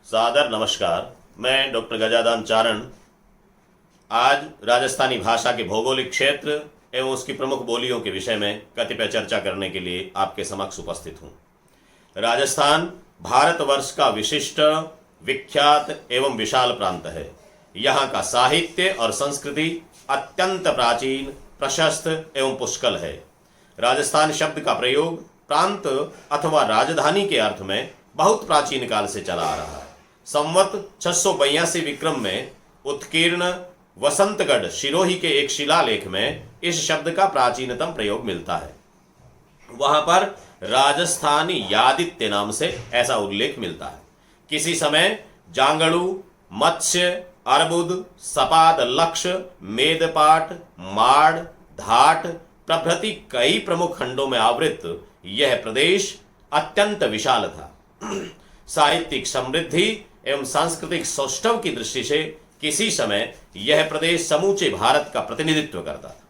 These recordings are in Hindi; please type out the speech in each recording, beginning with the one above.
सादर नमस्कार। मैं डॉक्टर गजादान चारण आज राजस्थानी भाषा के भौगोलिक क्षेत्र एवं उसकी प्रमुख बोलियों के विषय में कतिपय चर्चा करने के लिए आपके समक्ष उपस्थित हूँ। राजस्थान भारतवर्ष का विशिष्ट, विख्यात एवं विशाल प्रांत है। यहाँ का साहित्य और संस्कृति अत्यंत प्राचीन, प्रशस्त एवं पुष्कल है। राजस्थान शब्द का प्रयोग प्रांत अथवा राजधानी के अर्थ में बहुत प्राचीन काल से चला आ रहा है। संवत 682 विक्रम में उत्कीर्ण वसंतगढ़ शिरोही के एक शिलालेख में इस शब्द का प्राचीनतम प्रयोग मिलता है। वहां पर राजस्थानी यादित्य नाम से ऐसा उल्लेख मिलता है। किसी समय जांगड़ू, मत्स्य, अर्बुद, सपाद, लक्ष, मेदपाट, माड़, धाट प्रभृति कई प्रमुख खंडों में आवृत यह प्रदेश अत्यंत विशाल था। साहित्यिक समृद्धि एवं सांस्कृतिक सौष्ठव की दृष्टि से किसी समय यह प्रदेश समूचे भारत का प्रतिनिधित्व करता था।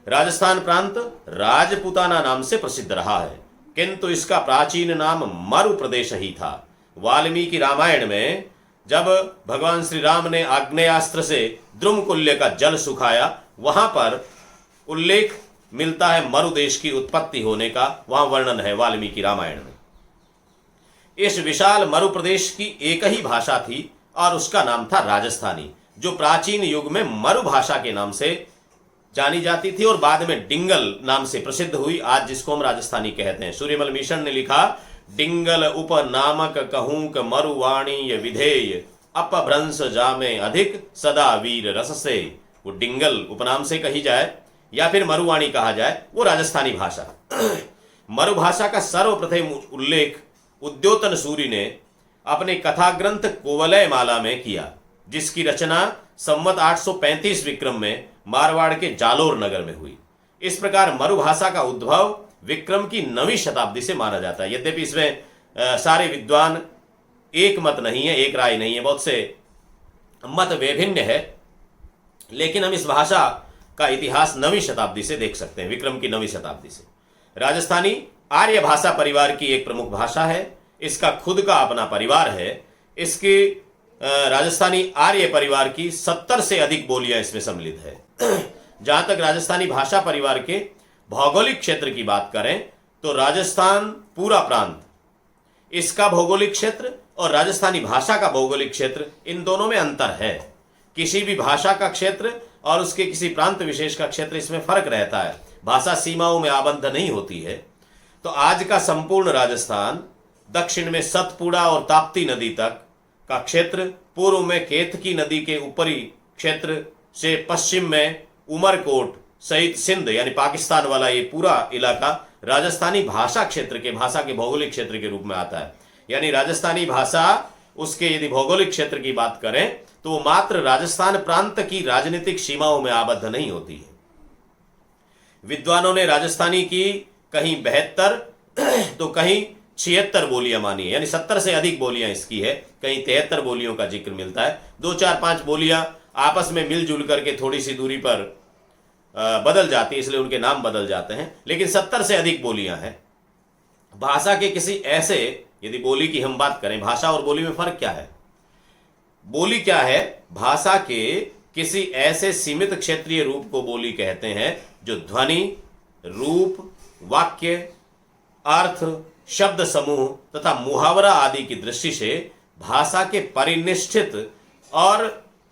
राजस्थान प्रांत राजपूताना नाम से प्रसिद्ध रहा है, किंतु इसका प्राचीन नाम मरु प्रदेश ही था। वाल्मीकि रामायण में जब भगवान श्री राम ने आग्नेयास्त्र से द्रुमकुल्य का जल सुखाया, वहां पर उल्लेख मिलता है मरु देश की उत्पत्ति होने का। वहां वर्णन है वाल्मीकि रामायण में। इस विशाल मरु प्रदेश की एक ही भाषा थी और उसका नाम था राजस्थानी, जो प्राचीन युग में मरु भाषा के नाम से जानी जाती थी और बाद में डिंगल नाम से प्रसिद्ध हुई, आज जिसको हम राजस्थानी कहते हैं। सूर्यमल मिशन ने लिखा, डिंगल उप नामक कहूंक मरुवाणी विधेय अपभ्रंश जामे अधिक सदा वीर रस से। वो डिंगल उपनाम से कही जाए या फिर मरुवाणी कहा जाए, वो राजस्थानी भाषा। मरु भाषा का सर्वप्रथम उल्लेख उद्योतन सूरि ने अपने कथा ग्रंथ कोवलय माला में किया, जिसकी रचना संवत 835 विक्रम में मारवाड़ के जालोर नगर में हुई। इस प्रकार मरु भाषा का उद्भव विक्रम की 9वीं शताब्दी से माना जाता है। यद्यपि इसमें सारे विद्वान एक मत नहीं है, एक राय नहीं है, बहुत से मत विभिन्न है, लेकिन हम इस भाषा का इतिहास 9वीं शताब्दी से देख सकते हैं, विक्रम की 9वीं शताब्दी से। राजस्थानी आर्य भाषा परिवार की एक प्रमुख भाषा है। इसका खुद का अपना परिवार है। इसकी राजस्थानी आर्य परिवार की 70 से अधिक बोलियां इसमें सम्मिलित है। जहां तक राजस्थानी भाषा परिवार के भौगोलिक क्षेत्र की बात करें तो राजस्थान पूरा प्रांत, इसका भौगोलिक क्षेत्र और राजस्थानी भाषा का भौगोलिक क्षेत्र, इन दोनों में अंतर है। किसी भी भाषा का क्षेत्र और उसके किसी प्रांत विशेष का क्षेत्र, इसमें फर्क रहता है। भाषा सीमाओं में आबद्ध नहीं होती है। तो आज का संपूर्ण राजस्थान, दक्षिण में सतपुड़ा और ताप्ती नदी तक का क्षेत्र, पूर्व में केतकी नदी के ऊपरी क्षेत्र से पश्चिम में उमरकोट सहित सिंध यानी पाकिस्तान वाला ये पूरा इलाका राजस्थानी भाषा क्षेत्र के, भाषा के भौगोलिक क्षेत्र के रूप में आता है। यानी राजस्थानी भाषा, उसके यदि भौगोलिक क्षेत्र की बात करें तो वो मात्र राजस्थान प्रांत की राजनीतिक सीमाओं में आबद्ध नहीं होती है। विद्वानों ने राजस्थानी की कहीं 72 तो कहीं 76 बोलियां मानी है, यानी 70 से अधिक बोलियां इसकी है। कहीं 73 बोलियों का जिक्र मिलता है। 2, 4, 5 बोलियां आपस में मिलजुल करके थोड़ी सी दूरी पर बदल जाती है, इसलिए उनके नाम बदल जाते हैं, लेकिन 70 से अधिक बोलियां हैं। भाषा के किसी ऐसे, यदि बोली की हम बात करें, भाषा और बोली में फर्क क्या है? बोली क्या है? भाषा के किसी ऐसे सीमित क्षेत्रीय रूप को बोली कहते हैं जो ध्वनि, रूप, वाक्य, अर्थ, शब्द समूह तथा मुहावरा आदि की दृष्टि से भाषा के परिनिष्ठित और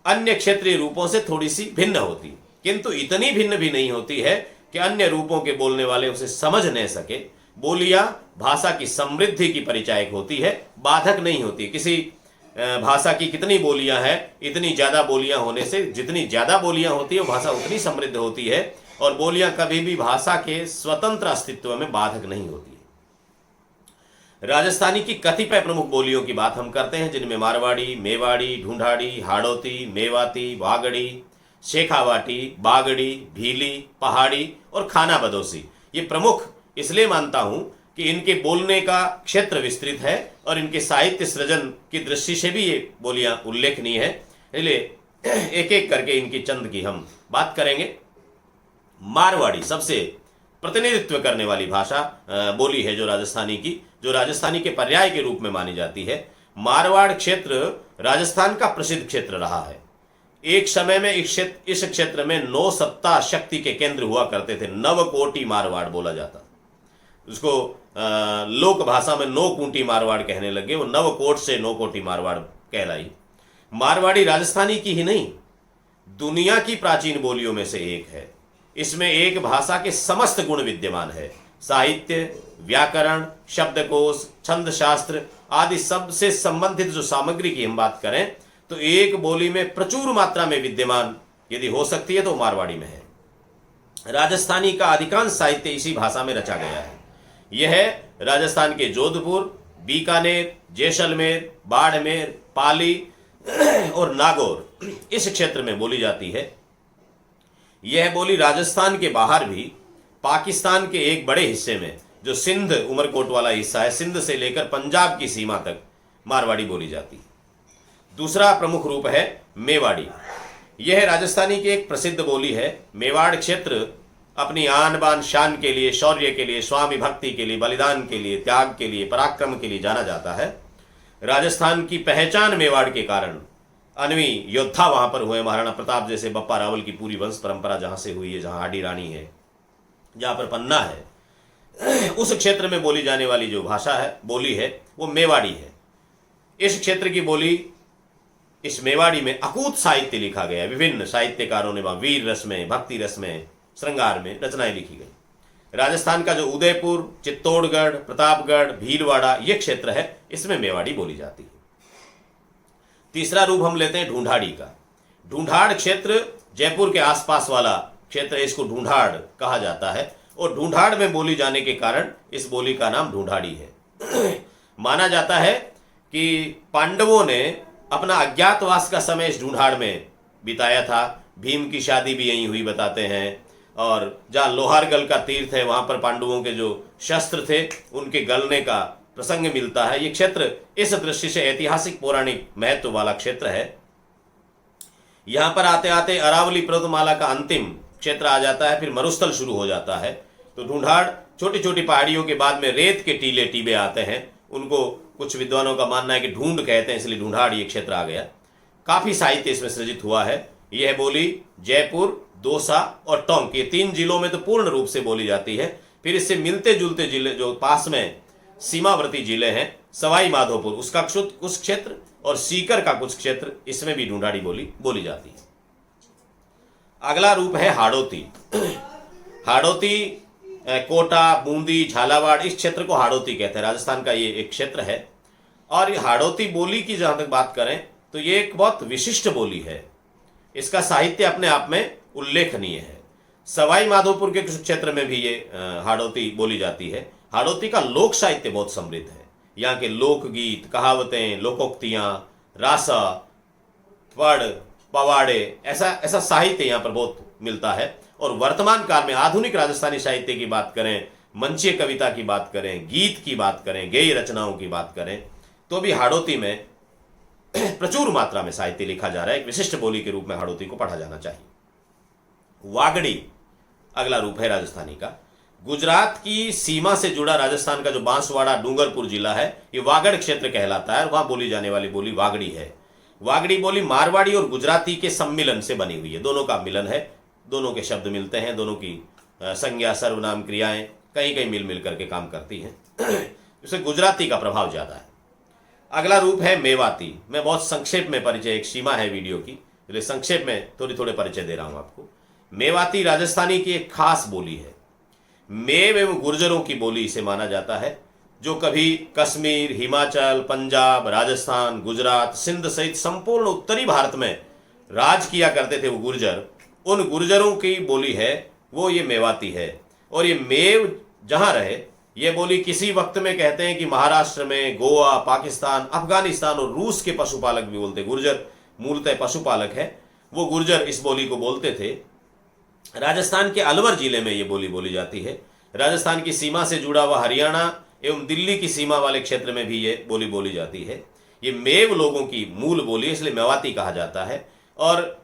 अन्य क्षेत्रीय रूपों से थोड़ी सी भिन्न होती, किंतु इतनी भिन्न भी नहीं होती है कि अन्य रूपों के बोलने वाले उसे समझ नहीं सके। बोलियां भाषा की समृद्धि की परिचायक होती है, बाधक नहीं होती। किसी भाषा की कितनी बोलियां हैं, इतनी ज्यादा बोलियां होने से, जितनी ज्यादा बोलियां होती है भाषा उतनी समृद्ध होती है, और बोलियां कभी भी भाषा के स्वतंत्र अस्तित्व में बाधक नहीं होती है। राजस्थानी की कतिपय प्रमुख बोलियों की बात हम करते हैं, जिनमें मारवाड़ी, मेवाड़ी, ढूंढाड़ी, हाड़ौती, मेवाती, वागड़ी, शेखावाटी, बागड़ी, भीली, पहाड़ी और खाना बदोसी। ये प्रमुख इसलिए मानता हूं कि इनके बोलने का क्षेत्र विस्तृत है और इनके साहित्य सृजन की दृष्टि से भी ये बोलियां उल्लेखनीय है। इसलिए एक एक करके इनकी चंद की हम बात करेंगे। मारवाड़ी सबसे प्रतिनिधित्व करने वाली भाषा बोली है जो राजस्थानी के पर्याय के रूप में मानी जाती है। मारवाड़ क्षेत्र राजस्थान का प्रसिद्ध क्षेत्र रहा है। एक समय में इस क्षेत्र में 9 सत्ता शक्ति के केंद्र हुआ करते थे। नवकोटि मारवाड़ बोला जाता, उसको लोक भाषा में 9 कोटि मारवाड़ कहने लगे। वो नवकोट से 9 कोटि मारवाड़ कहलाई। मारवाड़ी राजस्थानी की ही नहीं, दुनिया की प्राचीन बोलियों में से एक है। इसमें एक भाषा के समस्त गुण विद्यमान है। साहित्य, व्याकरण, शब्दकोश, छंद शास्त्र आदि सबसे संबंधित जो सामग्री की हम बात करें तो एक बोली में प्रचुर मात्रा में विद्यमान यदि हो सकती है तो मारवाड़ी में है। राजस्थानी का अधिकांश साहित्य इसी भाषा में रचा गया है। यह राजस्थान के जोधपुर, बीकानेर, जैसलमेर, बाड़मेर, पाली और नागौर इस क्षेत्र में बोली जाती है। यह बोली राजस्थान के बाहर भी पाकिस्तान के एक बड़े हिस्से में, जो सिंध उमरकोट वाला हिस्सा है, सिंध से लेकर पंजाब की सीमा तक मारवाड़ी बोली जाती है। दूसरा प्रमुख रूप है मेवाड़ी। यह राजस्थानी की एक प्रसिद्ध बोली है। मेवाड़ क्षेत्र अपनी आन बान शान के लिए, शौर्य के लिए, स्वामी भक्ति के लिए, बलिदान के लिए, त्याग के लिए, पराक्रम के लिए जाना जाता है। राजस्थान की पहचान मेवाड़ के कारण अनवी योद्धा वहां पर हुए। महाराणा प्रताप जैसे, बप्पा रावल की पूरी वंश परंपरा जहां से हुई है, जहां हाडी रानी है, जहां पर पन्ना है, उस क्षेत्र में बोली जाने वाली जो भाषा है, बोली है, वो मेवाड़ी है। इस क्षेत्र की बोली, इस मेवाड़ी में अकूत साहित्य लिखा गया। विभिन्न साहित्यकारों ने वहां वीर रस में, भक्ति रस में, श्रृंगार में रचनाएं लिखी गई। राजस्थान का जो उदयपुर, चित्तौड़गढ़, प्रतापगढ़, भीलवाड़ा ये क्षेत्र है, इसमें मेवाड़ी बोली जाती है। तीसरा रूप हम लेते हैं ढूंढाड़ी का। ढूंढाड़ क्षेत्र जयपुर के आसपास वाला क्षेत्र है, इसको ढूंढाड़ कहा जाता है और ढूंढाड़ में बोली जाने के कारण इस बोली का नाम ढूंढाड़ी है। माना जाता है कि पांडवों ने अपना अज्ञातवास का समय इस ढूंढाड़ में बिताया था। भीम की शादी भी यहीं हुई बताते हैं, और जहाँ लोहारगल का तीर्थ है वहां पर पांडवों के जो शस्त्र थे उनके गलने का प्रसंग मिलता है। ये क्षेत्र इस दृष्टि से ऐतिहासिक पौराणिक महत्व वाला क्षेत्र है। यहां पर आते आते अरावली पर्वतमाला का अंतिम क्षेत्र आ जाता है, फिर मरुस्थल शुरू हो जाता है। तो ढूंढाड़ छोटी छोटी पहाड़ियों के बाद में रेत के टीले टीबे आते हैं, उनको कुछ विद्वानों का मानना है कि ढूंढ कहते हैं, इसलिए ढूंढाड़ ये क्षेत्र आ गया। काफी साहित्य इसमें सृजित हुआ है। यह बोली जयपुर, दौसा और टोंक ये 3 जिलों में तो पूर्ण रूप से बोली जाती है। फिर इससे मिलते जुलते जिले जो पास में सीमावर्ती जिले हैं, सवाई माधोपुर उसका कुछ क्षेत्र और सीकर का कुछ क्षेत्र, इसमें भी ढूंढाड़ी बोली जाती है। अगला रूप है हाड़ौती। हाड़ौती कोटा, बूंदी, झालावाड़ इस क्षेत्र को हाड़ौती कहते हैं। राजस्थान का ये एक क्षेत्र है। और ये हाड़ौती बोली की जहां तक बात करें तो ये एक बहुत विशिष्ट बोली है। इसका साहित्य अपने आप में उल्लेखनीय है। सवाई माधोपुर के कुछ क्षेत्र में भी ये हाड़ौती बोली जाती है। हाड़ौती का लोक साहित्य बहुत समृद्ध है। यहाँ के लोकगीत, कहावतें, लोकोक्तियां, रासा, पढ़, पवाड़े, ऐसा साहित्य यहाँ पर बहुत मिलता है। और वर्तमान काल में आधुनिक राजस्थानी साहित्य की बात करें, मंचीय कविता की बात करें, गीत की बात करें, गेय रचनाओं की बात करें, तो भी हाड़ौती में प्रचुर मात्रा में साहित्य लिखा जा रहा है। एक विशिष्ट बोली के रूप में हाड़ौती को पढ़ा जाना चाहिए। वागड़ी अगला रूप है राजस्थानी का। गुजरात की सीमा से जुड़ा राजस्थान का जो बांसवाड़ा डूंगरपुर जिला है, ये वागड़ क्षेत्र कहलाता है और वहां बोली जाने वाली बोली वागड़ी है। वागड़ी बोली मारवाड़ी और गुजराती के सम्मिलन से बनी हुई है। दोनों का मिलन है, दोनों के शब्द मिलते हैं, दोनों की संज्ञा, सर्वनाम, क्रियाएं कहीं कहीं मिल करके काम करती हैं। इससे गुजराती का प्रभाव ज्यादा है। अगला रूप है मेवाती। मैं बहुत संक्षेप में परिचय, एक सीमा है वीडियो की, इसलिए संक्षेप में थोड़े परिचय दे रहा हूं आपको। मेवाती राजस्थानी की एक खास बोली है। मेव एवं गुर्जरों की बोली इसे माना जाता है। जो कभी कश्मीर, हिमाचल, पंजाब, राजस्थान, गुजरात, सिंध सहित संपूर्ण उत्तरी भारत में राज किया करते थे वो गुर्जर, उन गुर्जरों की बोली है वो ये मेवाती है। और ये मेव जहां रहे, ये बोली किसी वक्त में कहते हैं कि महाराष्ट्र में, गोवा, पाकिस्तान, अफगानिस्तान और रूस के पशुपालक भी बोलते। गुर्जर मूलतः पशुपालक है, वो गुर्जर इस बोली को बोलते थे। राजस्थान के अलवर जिले में ये बोली जाती है। राजस्थान की सीमा से जुड़ा हुआ हरियाणा एवं दिल्ली की सीमा वाले क्षेत्र में भी ये बोली जाती है। ये मेव लोगों की मूल बोली है, इसलिए मेवाती कहा जाता है। और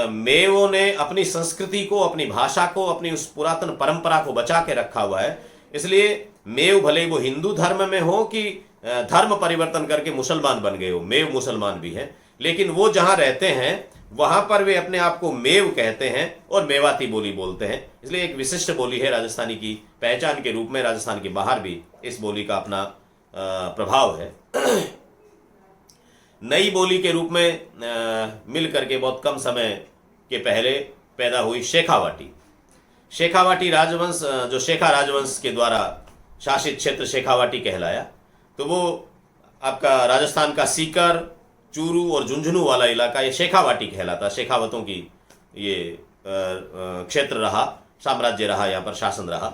मेवों ने अपनी संस्कृति को, अपनी भाषा को, अपनी उस पुरातन परंपरा को बचा के रखा हुआ है। इसलिए मेव भले वो हिंदू धर्म में हो कि धर्म परिवर्तन करके मुसलमान बन गए हो, मेव मुसलमान भी हैं, लेकिन वो जहाँ रहते हैं वहाँ पर वे अपने आप को मेव कहते हैं और मेवाती बोली बोलते हैं। इसलिए एक विशिष्ट बोली है, राजस्थानी की पहचान के रूप में। राजस्थान के बाहर भी इस बोली का अपना प्रभाव है। नई बोली के रूप में मिल करके बहुत कम समय के पहले पैदा हुई शेखावाटी। शेखावाटी राजवंश, जो शेखा राजवंश के द्वारा शासित क्षेत्र शेखावाटी कहलाया, तो वो आपका राजस्थान का सीकर, चूरू और झुंझुनू वाला इलाका ये शेखावाटी कहलाता। शेखावतों की ये क्षेत्र रहा, साम्राज्य रहा, यहाँ पर शासन रहा।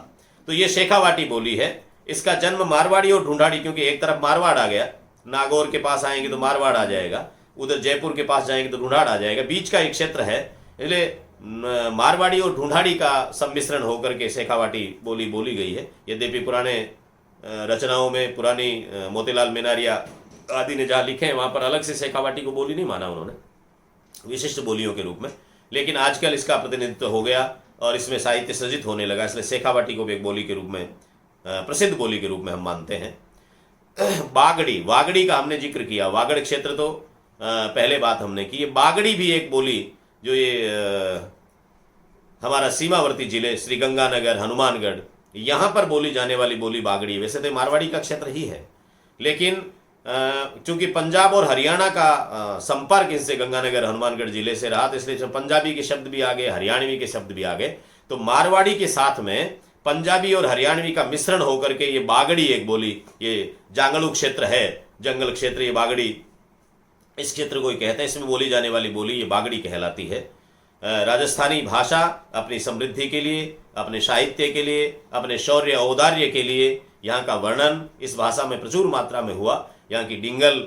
तो ये शेखावाटी बोली है। इसका जन्म मारवाड़ी और ढूंढाड़ी, क्योंकि एक तरफ मारवाड़ आ गया, नागौर के पास आएंगे तो मारवाड़ आ जाएगा, उधर जयपुर के पास जाएंगे तो ढूंढाड़ आ जाएगा, बीच का एक क्षेत्र है। इसलिए मारवाड़ी और ढूंढाड़ी का सम्मिश्रण होकर के शेखावाटी बोली बोली गई है। यद्यपि पुराने रचनाओं में, पुरानी मोतीलाल मेनारिया आदि ने जहाँ लिखे हैं वहाँ पर अलग से शेखावाटी को बोली नहीं माना उन्होंने, विशिष्ट बोलियों के रूप में। लेकिन आजकल इसका प्रतिनिधित्व हो गया और इसमें साहित्य सृजित होने लगा, इसलिए शेखावाटी को भी एक बोली के रूप में, प्रसिद्ध बोली के रूप में हम मानते हैं। बागड़ी, वागड़ी का हमने जिक्र किया। वागड़ क्षेत्र तो पहले बात हमने की। ये बागड़ी भी एक बोली जो ये हमारा सीमावर्ती जिले श्रीगंगानगर, हनुमानगढ़, यहाँ पर बोली जाने वाली बोली बागड़ी। वैसे तो मारवाड़ी का क्षेत्र ही है, लेकिन चूंकि पंजाब और हरियाणा का संपर्क इससे गंगानगर, हनुमानगढ़ जिले से रहा, तो इसलिए पंजाबी के शब्द भी आ गए, हरियाणवी के शब्द भी आ गए। तो मारवाड़ी के साथ में पंजाबी और हरियाणवी का मिश्रण होकर के ये बागड़ी एक बोली, ये जांगलू क्षेत्र है, जंगल क्षेत्र, ये बागड़ी इस क्षेत्र को ही कहते हैं। इसमें बोली जाने वाली बोली ये बागड़ी कहलाती है। राजस्थानी भाषा अपनी समृद्धि के लिए, अपने साहित्य के लिए, अपने शौर्य औदार्य के लिए यहाँ का वर्णन इस भाषा में प्रचुर मात्रा में हुआ। यहाँ की डिंगल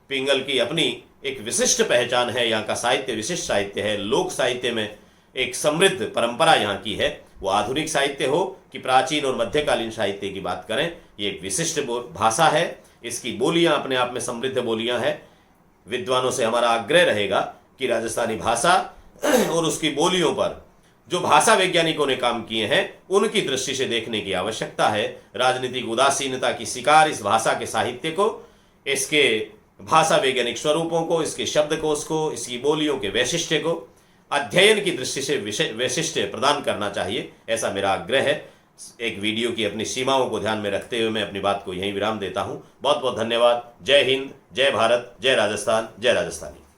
पिंगल की अपनी एक विशिष्ट पहचान है, यहाँ का साहित्य विशिष्ट साहित्य है। लोक साहित्य में एक समृद्ध परंपरा यहाँ की है। वो आधुनिक साहित्य हो कि प्राचीन और मध्यकालीन साहित्य की बात करें, ये एक विशिष्ट भाषा है। इसकी बोलियां अपने आप में समृद्ध बोलियां हैं। विद्वानों से हमारा आग्रह रहेगा कि राजस्थानी भाषा और उसकी बोलियों पर जो भाषा वैज्ञानिकों ने काम किए हैं उनकी दृष्टि से देखने की आवश्यकता है। राजनीतिक उदासीनता की शिकार इस भाषा के साहित्य को, इसके भाषा वैज्ञानिक स्वरूपों को, इसके शब्दकोश को, इसकी बोलियों के वैशिष्ट्य को अध्ययन की दृष्टि से वैशिष्ट्य प्रदान करना चाहिए, ऐसा मेरा आग्रह है। एक वीडियो की अपनी सीमाओं को ध्यान में रखते हुए मैं अपनी बात को यहीं विराम देता हूं। बहुत बहुत धन्यवाद। जय हिंद, जय भारत, जय राजस्थान, जय राजस्थानी।